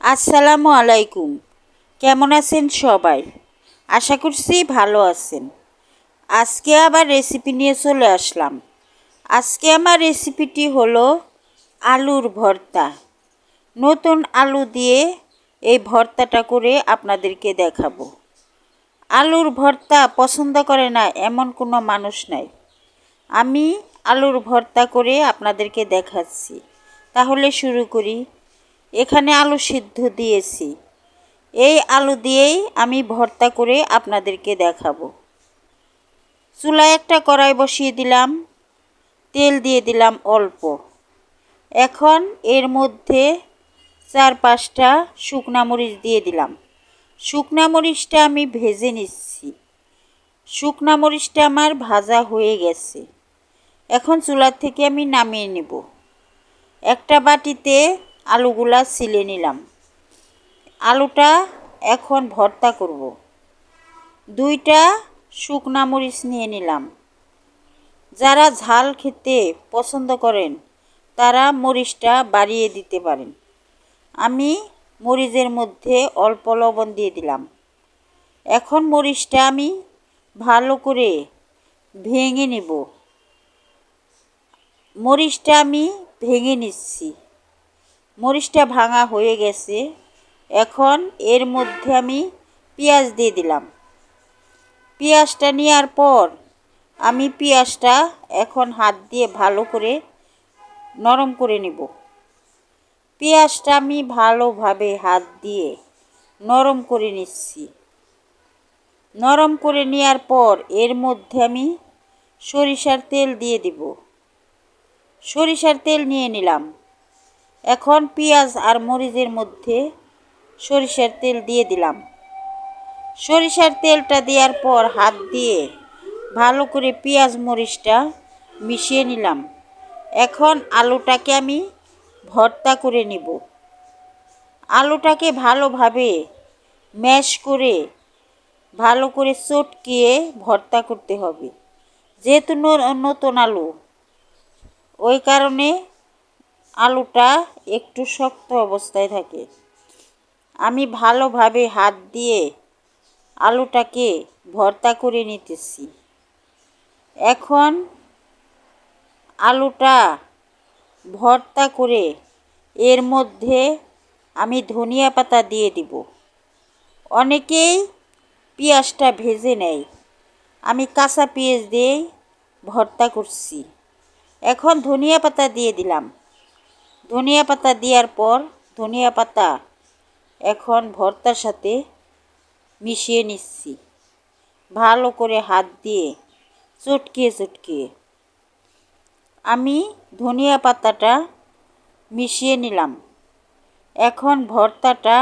আসসালামু আলাইকুম। কেমন আছেন সবাই? আশা করছি ভালো আছেন। আজকে আবার রেসিপি নিয়ে চলে আসলাম। আজকে আমার রেসিপিটি হলো আলুর ভর্তা। নতুন আলু দিয়ে এই ভর্তাটা করে আপনাদেরকে দেখাবো। আলুর ভর্তা পছন্দ করে না এমন কোনো মানুষ নাই। আমি আলুর ভর্তা করে আপনাদেরকে দেখাচ্ছি। তাহলে শুরু করি। এখানে আলু সিদ্ধ দিয়েছি। এই আলু দিয়েই আমি ভর্তা করে আপনাদেরকে দেখাবো। চুলায় একটা কড়াই বসিয়ে দিলাম, তেল দিয়ে দিলাম অল্প। এখন এর মধ্যে 4-5টা শুকনা মরিচ দিয়ে দিলাম। শুকনা মরিচটা আমি ভেজে নিচ্ছি। শুকনা মরিচটা আমার ভাজা হয়ে গেছে। এখন চুলার থেকে আমি নামিয়ে নেব। একটা বাটিতে আলুগুলা ছিলে নিলাম। আলুটা এখন ভর্তা করব। 2টা শুকনা মরিচ নিয়ে নিলাম। যারা ঝাল খেতে পছন্দ করেন তারা মরিচটা বাড়িয়ে দিতে পারেন। আমি মরিচের মধ্যে অল্প লবণ দিয়ে দিলাম। এখন মরিচটা আমি ভালো করে ভেঙে নেব। মরিচটা আমি ভেঙে নিচ্ছি। মরিচটা ভাঙা হয়ে গেছে। এখন এর মধ্যে আমি পেঁয়াজ দিয়ে দিলাম। পেঁয়াজটা নেওয়ার পর আমি পেঁয়াজটা এখন হাত দিয়ে ভালো করে নরম করে নেব। পেঁয়াজটা আমি ভালোভাবে হাত দিয়ে নরম করে নিচ্ছি। নরম করে নেওয়ার পর এর মধ্যে আমি সরিষার তেল দিয়ে দিব। সরিষার তেল নিয়ে নিলাম। এখন পেঁয়াজ আর মরিচের মধ্যে সরিষার তেল দিয়ে দিলাম। সরিষার তেলটা দেওয়ার পর হাত দিয়ে ভালো করে পেঁয়াজ মরিচটা মিশিয়ে নিলাম। এখন আলুটাকে আমি ভর্তা করে নিব। আলুটাকে ভালোভাবে ম্যাশ করে ভালো করে চটকিয়ে ভর্তা করতে হবে। যেহেতু নতুন আলু, ওই কারণে আলুটা একটু শক্ত অবস্থায় থাকে। আমি ভালোভাবে হাত দিয়ে আলুটাকে ভর্তা করে নিতেছি। এখন আলুটা ভর্তা করে এর মধ্যে আমি ধনিয়া পাতা দিয়ে দিব। অনেকেই পেঁয়াজটা ভেজে নেয়, আমি কাঁচা পেঁয়াজ দিয়েই ভর্তা করছি। এখন ধনিয়া পাতা দিয়ে দিলাম। ধনিয়া পাতা দেওয়ার পর ধনিয়া পাতা এখন ভর্তার সাথে মিশিয়ে নিচ্ছি। ভালো করে হাত দিয়ে চটকিয়ে আমি ধনিয়া পাতাটা মিশিয়ে নিলাম। এখন ভর্তাটা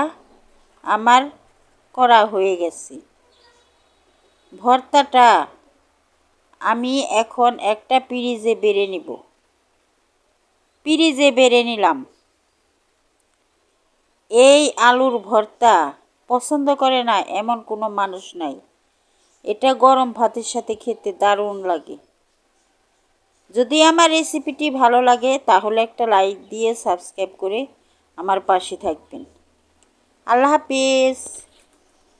আমার করা হয়ে গেছে। ভর্তাটা আমি এখন একটা পিরিজে বেড়ে নিব। পিরিজে বেড়ে নিলাম। এই আলুর ভর্তা পছন্দ করে না এমন কোনো মানুষ নাই। এটা গরম ভাতের সাথে খেতে দারুণ লাগে। যদি আমার রেসিপিটি ভালো লাগে তাহলে একটা লাইক দিয়ে সাবস্ক্রাইব করে আমার পাশে থাকবেন। আল্লাহ হাফেজ।